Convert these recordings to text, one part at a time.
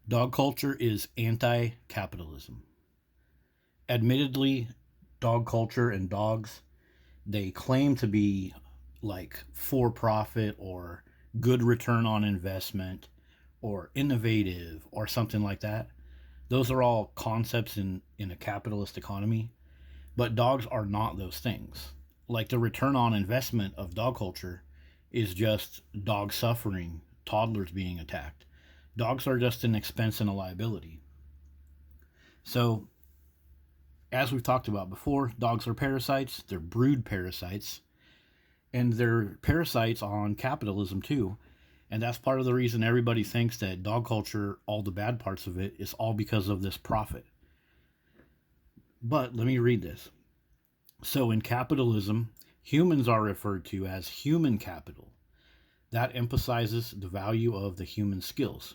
Dog culture is anti-capitalism. Admittedly, dog culture and dogs, they claim to be like for profit or good return on investment or innovative or something like that. Those are all concepts in a capitalist economy, but dogs are not those things. Like the return on investment of dog culture is just dogs suffering, toddlers being attacked. Dogs are just an expense and a liability. So, as we've talked about before, dogs are parasites, they're brood parasites, and they're parasites on capitalism too. And that's part of the reason everybody thinks that dog culture, all the bad parts of it, is all because of this profit. But let me read this. So, in capitalism, humans are referred to as human capital. That emphasizes the value of the human skills.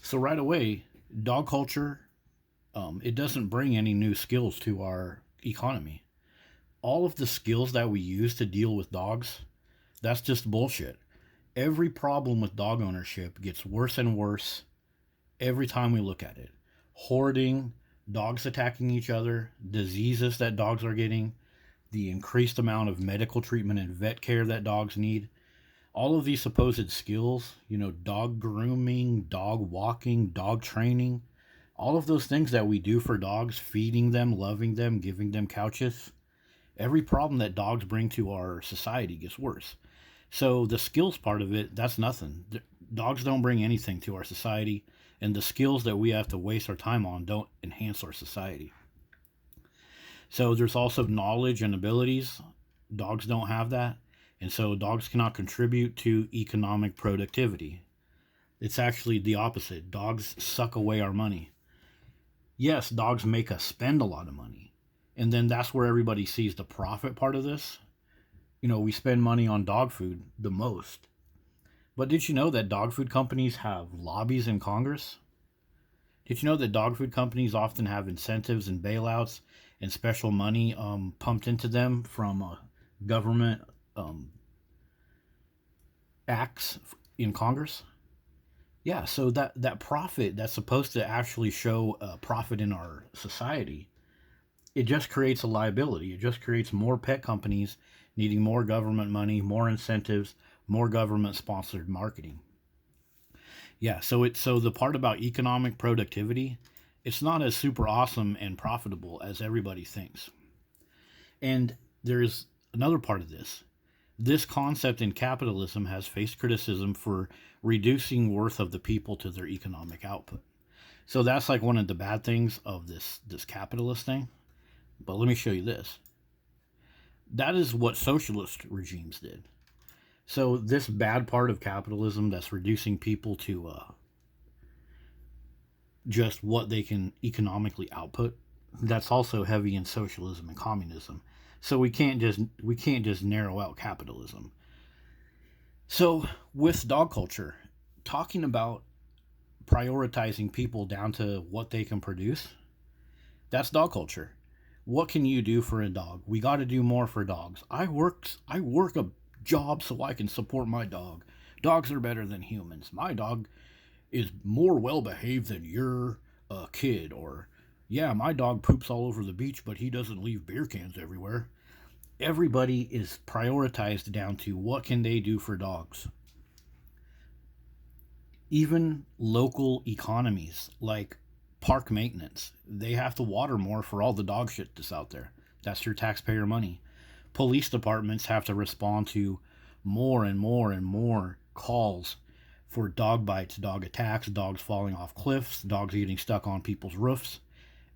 So, right away, dog culture, it doesn't bring any new skills to our economy. All of the skills that we use to deal with dogs, that's just bullshit. Every problem with dog ownership gets worse and worse every time we look at it. Hoarding, dogs attacking each other, diseases that dogs are getting, the increased amount of medical treatment and vet care that dogs need. All of these supposed skills, dog grooming, dog walking, dog training, all of those things that we do for dogs, feeding them, loving them, giving them couches, every problem that dogs bring to our society gets worse. So the skills part of it, that's nothing. Dogs don't bring anything to our society, and the skills that we have to waste our time on don't enhance our society. So there's also knowledge and abilities. Dogs don't have that. And so dogs cannot contribute to economic productivity. It's actually the opposite. Dogs suck away our money. Yes, dogs make us spend a lot of money. And then that's where everybody sees the profit part of this. We spend money on dog food the most. But did you know that dog food companies have lobbies in Congress? Did you know that dog food companies often have incentives and bailouts and special money pumped into them from government um, acts in Congress? Yeah, so that profit that's supposed to actually show a profit in our society, it just creates a liability. It just creates more pet companies needing more government money, more incentives, more government sponsored marketing. Yeah, so the part about economic productivity, it's not as super awesome and profitable as everybody thinks. And there's another part of this. This concept in capitalism has faced criticism for reducing worth of the people to their economic output. So that's like one of the bad things of this capitalist thing. But let me show you this. That is what socialist regimes did. So this bad part of capitalism that's reducing people to just what they can economically output, that's also heavy in socialism and communism. So we can't just narrow out capitalism. So with dog culture, talking about prioritizing people down to what they can produce, that's dog culture. What can you do for a dog? We got to do more for dogs. I work a job so I can support my dog. Dogs are better than humans. My dog is more well behaved than your kid. Or, yeah, my dog poops all over the beach, but he doesn't leave beer cans everywhere. Everybody is prioritized down to what can they do for dogs. Even local economies like park maintenance, they have to water more for all the dog shit that's out there. That's your taxpayer money. Police departments have to respond to more and more and more calls for dog bites, dog attacks, dogs falling off cliffs, dogs getting stuck on people's roofs.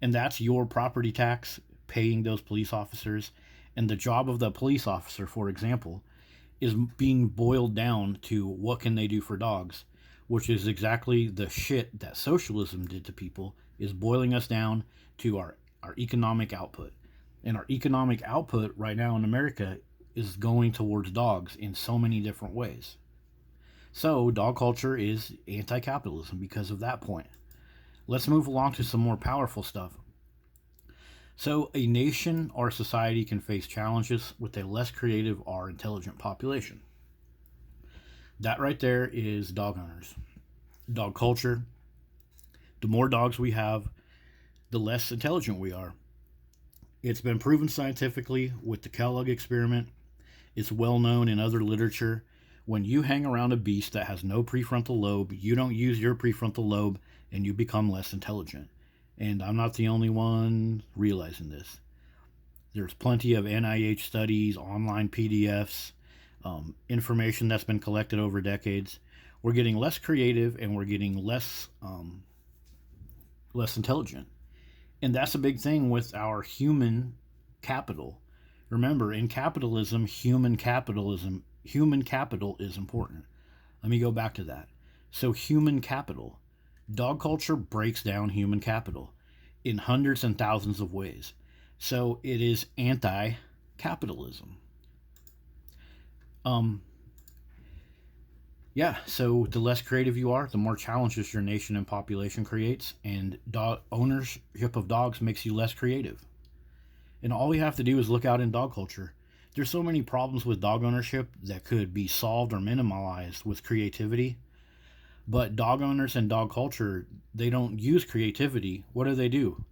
And that's your property tax paying those police officers. And the job of the police officer, for example, is being boiled down to what can they do for dogs, which is exactly the shit that socialism did to people, is boiling us down to our economic output. And our economic output right now in America is going towards dogs in so many different ways. So dog culture is anti-capitalism because of that point. Let's move along to some more powerful stuff. So a nation or society can face challenges with a less creative or intelligent population. That right there is dog owners. Dog culture. The more dogs we have, the less intelligent we are. It's been proven scientifically with the Kellogg experiment. It's well known in other literature. When you hang around a beast that has no prefrontal lobe, you don't use your prefrontal lobe and you become less intelligent. And I'm not the only one realizing this. There's plenty of NIH studies, online PDFs, information that's been collected over decades. We're getting less creative and we're getting less intelligent. And that's a big thing with our human capital. Remember, in capitalism, human capital is important. Let me go back to that. So human capital. Dog culture breaks down human capital in hundreds and thousands of ways. So it is anti-capitalism. Yeah, so the less creative you are, the more challenges your nation and population creates, and ownership of dogs makes you less creative. And all we have to do is look out in dog culture. There's so many problems with dog ownership that could be solved or minimalized with creativity. But dog owners and dog culture, they don't use creativity. What do they do?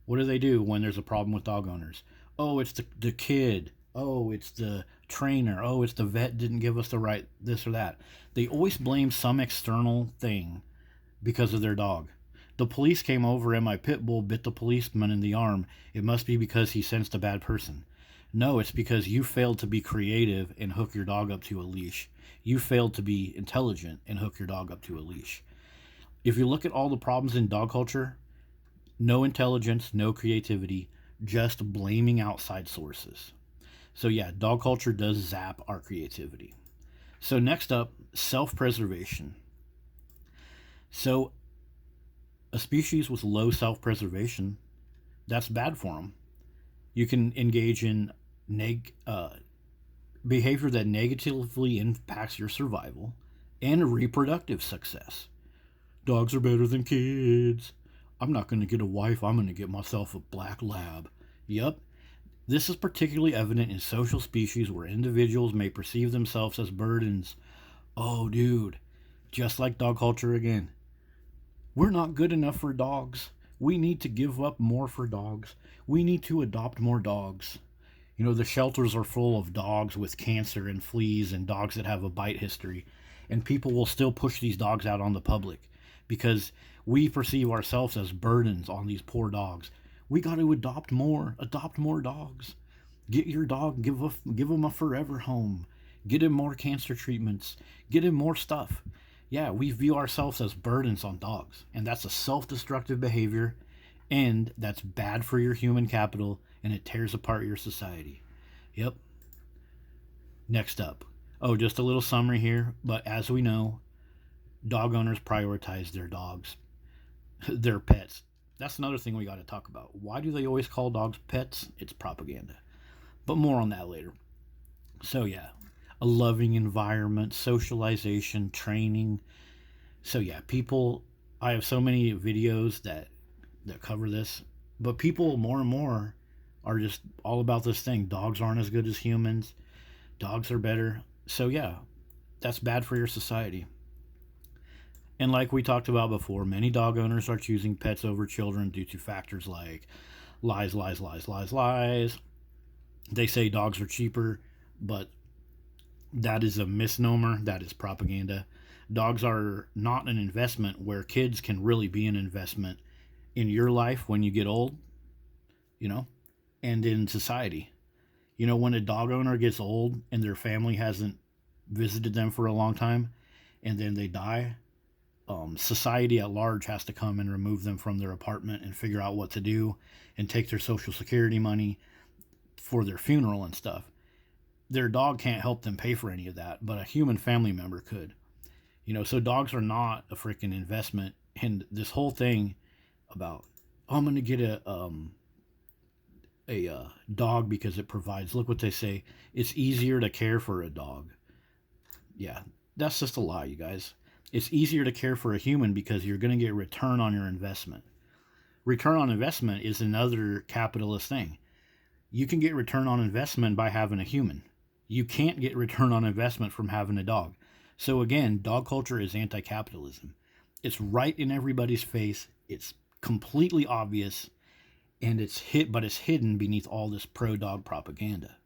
What do they do when there's a problem with dog owners? Oh, it's the kid. Oh, it's the trainer. Oh, it's the vet didn't give us the right this or that. They always blame some external thing because of their dog. The police came over and my pit bull bit the policeman in the arm. It must be because he sensed a bad person. No, it's because you failed to be creative and hook your dog up to a leash. You failed to be intelligent and hook your dog up to a leash. If you look at all the problems in dog culture, no intelligence, no creativity, just blaming outside sources. So yeah, dog culture does zap our creativity. So next up, self-preservation. So a species with low self-preservation, that's bad for them. You can engage in behavior that negatively impacts your survival and reproductive success. Dogs are better than kids. I'm not going to get a wife. I'm going to get myself a black lab. Yep. This is particularly evident in social species where individuals may perceive themselves as burdens. Oh, dude. Just like dog culture again. We're not good enough for dogs. We need to give up more for dogs. We need to adopt more dogs. You know, the shelters are full of dogs with cancer and fleas and dogs that have a bite history. And people will still push these dogs out on the public because we perceive ourselves as burdens on these poor dogs. We got to adopt more dogs. Get your dog, give him a forever home. Get him more cancer treatments. Get him more stuff. Yeah, we view ourselves as burdens on dogs, and that's a self-destructive behavior, and that's bad for your human capital, and it tears apart your society. Yep. Next up. Oh, just a little summary here, but as we know, dog owners prioritize their dogs, their pets. That's another thing we got to talk about. Why do they always call dogs pets? It's propaganda. But more on that later. So yeah, a loving environment, socialization, training. So yeah, I have so many videos that cover this, but people more and more are just all about this thing. Dogs aren't as good as humans. Dogs are better. So yeah, that's bad for your society. And like we talked about before, many dog owners are choosing pets over children due to factors like lies, lies, lies, lies, lies. They say dogs are cheaper, but that is a misnomer. That is propaganda. Dogs are not an investment where kids can really be an investment in your life when you get old, and in society. When a dog owner gets old and their family hasn't visited them for a long time and then they die, society at large has to come and remove them from their apartment and figure out what to do and take their social security money for their funeral and stuff. Their dog can't help them pay for any of that, but a human family member could. So dogs are not a freaking investment. And this whole thing about, I'm going to get a dog because it provides, look what they say, it's easier to care for a dog. Yeah, that's just a lie, you guys. It's easier to care for a human because you're going to get return on your investment. Return on investment is another capitalist thing. You can get return on investment by having a human. You can't get return on investment from having a dog. So again, dog culture is anti-capitalism. It's right in everybody's face. It's completely obvious, and it's hidden beneath all this pro-dog propaganda.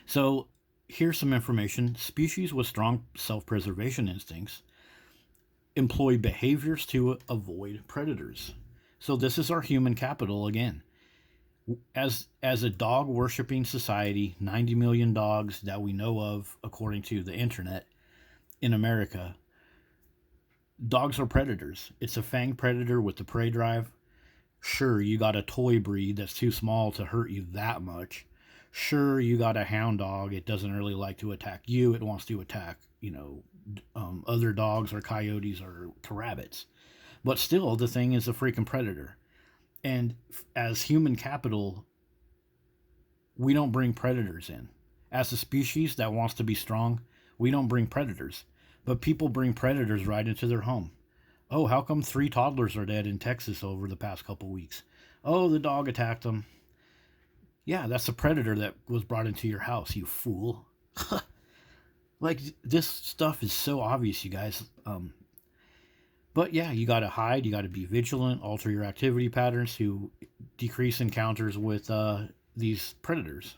So here's some information. Species with strong self-preservation instincts employ behaviors to avoid predators. So this is our human capital again. As a dog worshiping society, 90 million dogs that we know of according to the internet in America, dogs are predators. It's a fang predator with the prey drive. Sure, you got a toy breed that's too small to hurt you that much. Sure, you got a hound dog. It doesn't really like to attack you. It wants to attack, other dogs or coyotes or to rabbits. But still, the thing is a freaking predator. And as human capital, we don't bring predators in. As a species that wants to be strong, we don't bring predators. But people bring predators right into their home. Oh, how come 3 toddlers are dead in Texas over the past couple weeks? Oh, the dog attacked them. Yeah, that's a predator that was brought into your house, you fool. Like, this stuff is so obvious, you guys. But yeah, you gotta hide, you gotta be vigilant, alter your activity patterns to decrease encounters with these predators.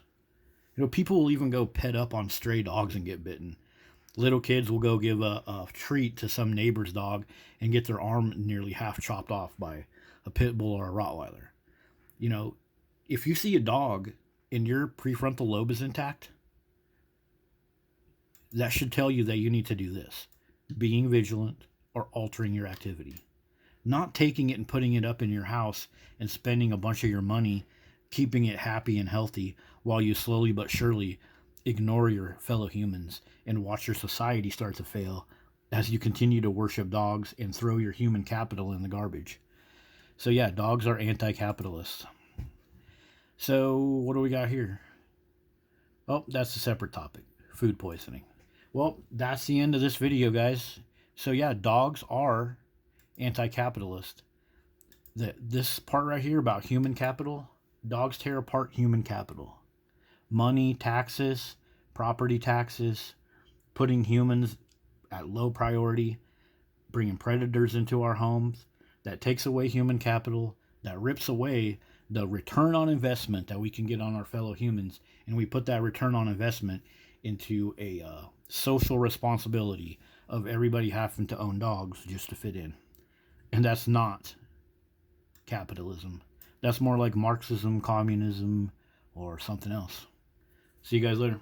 People will even go pet up on stray dogs and get bitten. Little kids will go give a treat to some neighbor's dog and get their arm nearly half chopped off by a pit bull or a Rottweiler. If you see a dog and your prefrontal lobe is intact, that should tell you that you need to do this: being vigilant or altering your activity. Not taking it and putting it up in your house and spending a bunch of your money keeping it happy and healthy while you slowly but surely ignore your fellow humans and watch your society start to fail as you continue to worship dogs and throw your human capital in the garbage. So yeah, dogs are anti-capitalist. So what do we got here? Oh, that's a separate topic. Food poisoning. Well, that's the end of this video, guys. So yeah, dogs are anti-capitalist. This part right here about human capital, dogs tear apart human capital. Money, taxes, property taxes, putting humans at low priority, bringing predators into our homes. That takes away human capital, that rips away the return on investment that we can get on our fellow humans, and we put that return on investment into a social responsibility of everybody having to own dogs just to fit in. And that's not capitalism. That's more like Marxism, communism, or something else. See you guys later.